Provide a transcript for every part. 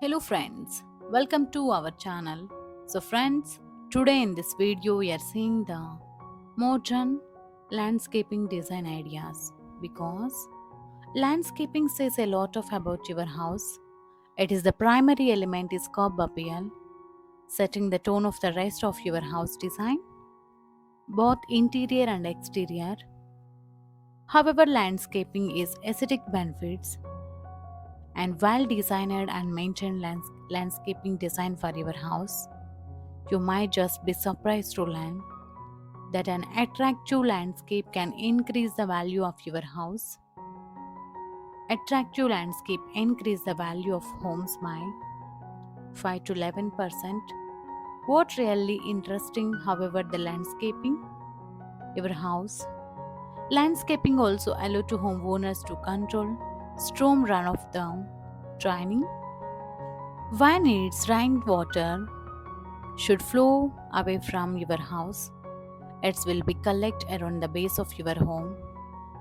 Hello friends, welcome to our channel. So friends, today in this video we are seeing the modern landscaping design ideas because landscaping says a lot of about your house. It is the primary element is curb appeal, setting the tone of the rest of your house design, both interior and exterior. However, landscaping is aesthetic benefits and well designed and maintained landscaping design for your house. You might just be surprised to learn that an attractive landscape can increase the value of your house. Attractive landscape increase the value of homes by 5 to 11%. What really interesting, however, the landscaping your house. Landscaping also allow to homeowners to control storm runoff down, draining. When it's rainwater should flow away from your house, it will be collect around the base of your home.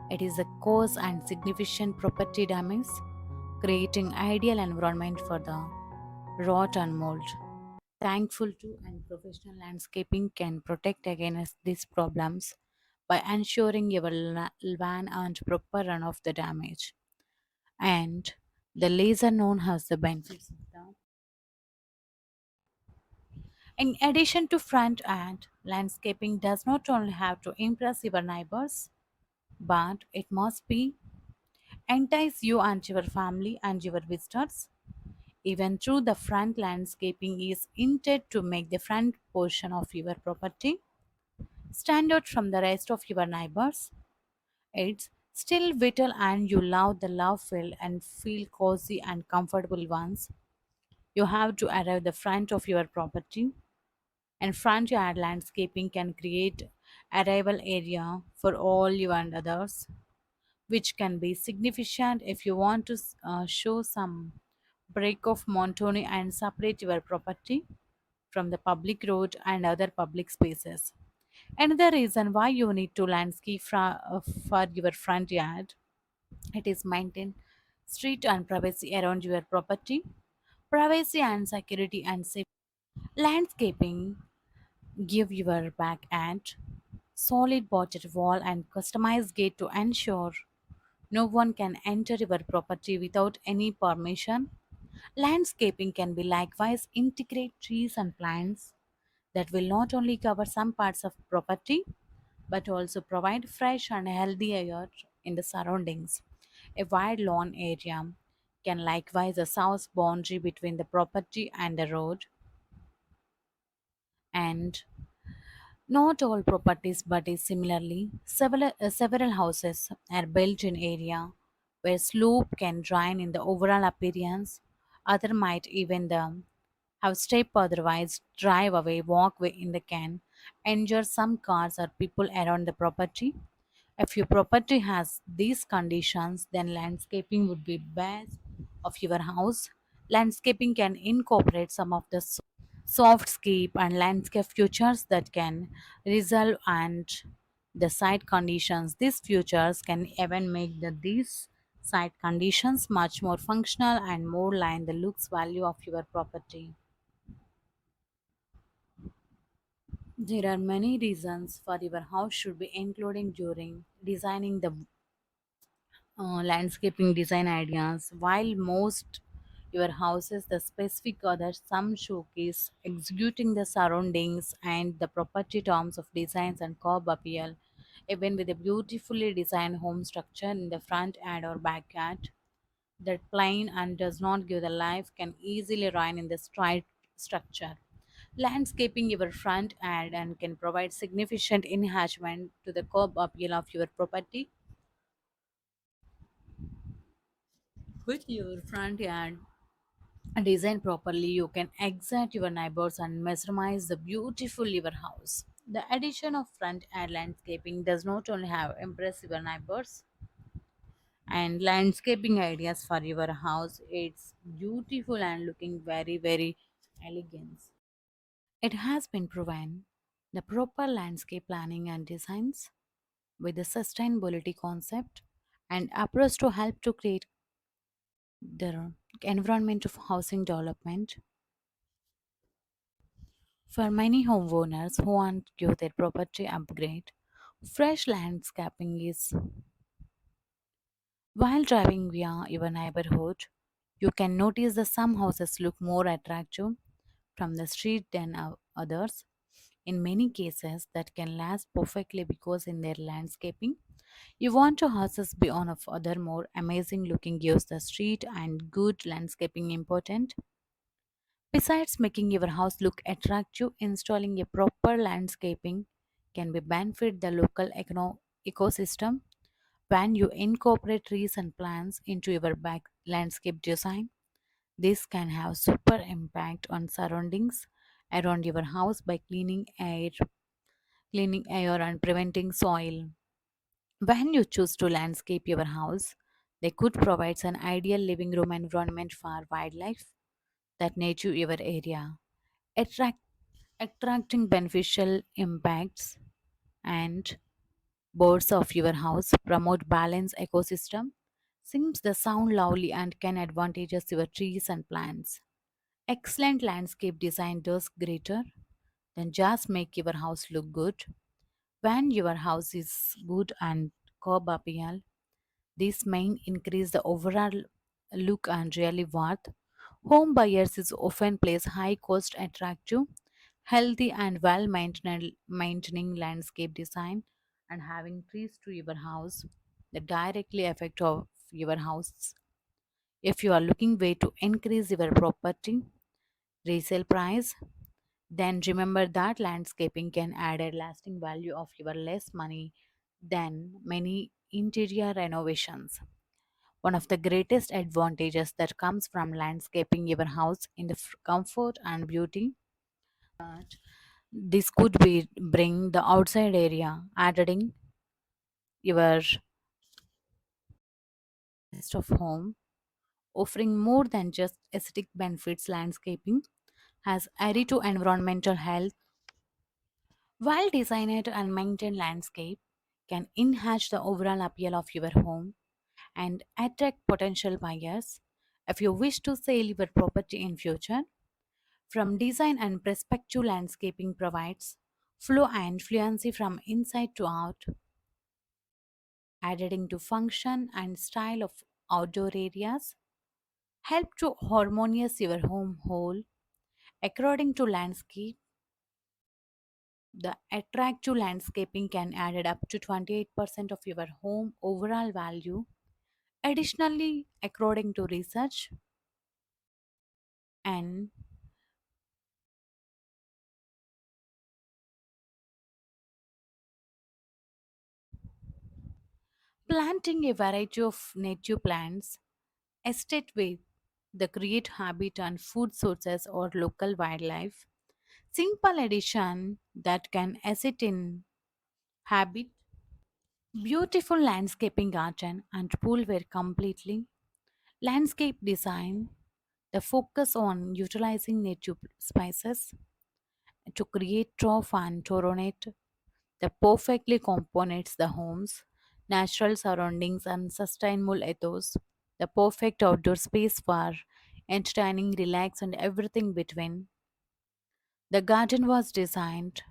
It is a cause and significant property damage, creating ideal environment for the rot and mold. Thankful to and professional landscaping can protect against these problems by ensuring your van and proper run of the damage. And the laser known as the benefits of the. In addition to front end, landscaping does not only have to impress your neighbors, but it must be entice you and your family and your visitors. Even through the front landscaping is intended to make the front portion of your property stand out from the rest of your neighbors. It's still vital and you love the love feel and feel cozy and comfortable once. You have to arrive the front of your property and front yard landscaping can create arrival area for all you and others, which can be significant if you want to show some break of monotony and separate your property from the public road and other public spaces. Another reason why you need to landscape for your front yard, it is maintain street and privacy around your property, privacy and security and safety. Landscaping give your back end solid border wall and customized gate to ensure no one can enter your property without any permission. Landscaping can be likewise integrate trees and plants that will not only cover some parts of property but also provide fresh and healthy air in the surroundings. A wide lawn area can likewise a south boundary between the property and the road, and not all properties, but is similarly, several houses are built in area where slope can drain in the overall appearance. Other might even have step otherwise drive away, walkway in the can, injure some cars or people around the property. If your property has these conditions, then landscaping would be best of your house. Landscaping can incorporate some of the softscape and landscape features that can resolve and the site conditions. These features can even make these site conditions much more functional and more line the looks value of your property. There are many reasons for your house should be including during designing the landscaping design ideas. While most your houses, the specific others, some showcase executing the surroundings and the property terms of designs and curb appeal, even with a beautifully designed home structure in the front and or backyard that plain and does not give the life can easily run in the straight structure. Landscaping your front and can provide significant enhancement to the curb appeal of your property. With your front yard designed properly, you can exit your neighbors and mesmerize the beautiful your house. The addition of front yard landscaping does not only have impress your neighbors and landscaping ideas for your house, it's beautiful and looking very elegant. It has been proven the proper landscape planning and designs with the sustainability concept and approach to help to create the environment of housing development. For many homeowners who want to give their property upgrade, fresh landscaping is while driving via your neighborhood, you can notice that some houses look more attractive from the street than others. In many cases, that can last perfectly because in their landscaping, you want your houses be one of other more amazing looking gives the street and good landscaping important. Besides making your house look attractive, installing a proper landscaping can be benefit the local ecosystem. When you incorporate trees and plants into your back landscape design, this can have super impact on surroundings around your house by cleaning air and preventing soil. When you choose to landscape your house, they could provide an ideal living room environment for wildlife that nature your area, attract, attracting beneficial impacts and birds of your house, promote balanced ecosystem, seems the sound lovely and can advantages your trees and plants. Excellent landscape design does greater than just make your house look good. When your house is good and curb appeal, this may increase the overall look and really worth. Home buyers is often place high cost attractive, healthy and well maintaining landscape design and having trees to your house that directly affect of your house. If you are looking way to increase your property resale price, then remember that landscaping can add a lasting value of your less money than many interior renovations. One of the greatest advantages that comes from landscaping your house in the comfort and beauty. This could be bring the outside area, adding your rest of home, offering more than just aesthetic benefits. Landscaping has added to environmental health. Well designed and maintained landscape can enhance the overall appeal of your home and attract potential buyers. If you wish to sell your property in future, from design and perspective, landscaping provides flow and fluency from inside to out, adding to function and style of outdoor areas. Help to harmonious your home whole. According to landscape, the attractive landscaping can add up to 28% of your home overall value. Additionally, according to research, and planting a variety of native plants, estate with the create habit and food sources or local wildlife. Simple addition that can assist in habit. Beautiful landscaping garden and pool were completely landscape design. The focus on utilizing native spices to create trough and toronate that perfectly components the home's natural surroundings and sustainable ethos, the perfect outdoor space for entertaining, relax, and everything between. The garden was designed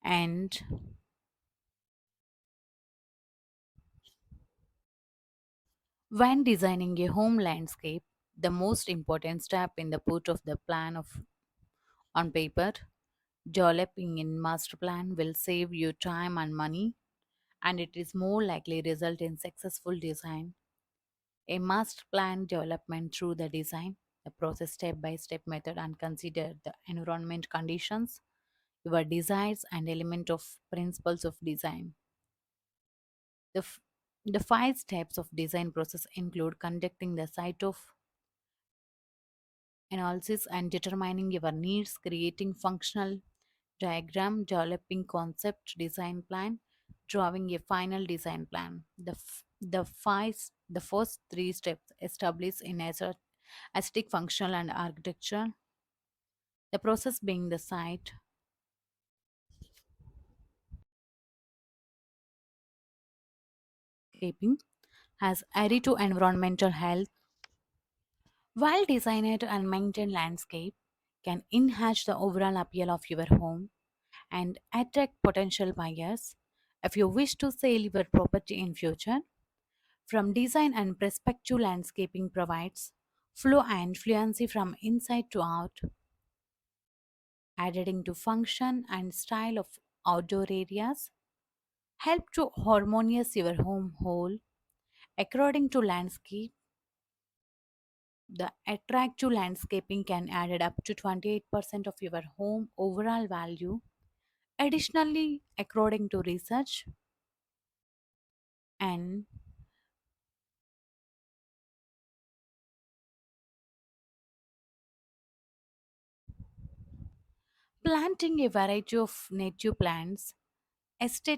and when designing a home landscape, the most important step in the put of the plan of on paper, developing in master plan will save you time and money and it is more likely result in successful design. A must plan development through the design, the process step by step method, and consider the environment conditions, your desires, and element of principles of design. The, f- the five steps of design process include conducting the site of analysis and determining your needs, creating functional diagram, developing concept design plan, drawing a final design plan. The first three steps established in aesthetic, functional, and architecture. The process being the site shaping has added to environmental health. Well designed and maintained landscape can enhance the overall appeal of your home and attract potential buyers if you wish to sell your property in future. From design and perspective, landscaping provides flow and fluency from inside to out, adding to function and style of outdoor areas. Help to harmonious your home whole. According to landscape, the attractive landscaping can add up to 28% of your home overall value. Additionally, according to research, and planting a variety of native plants, estate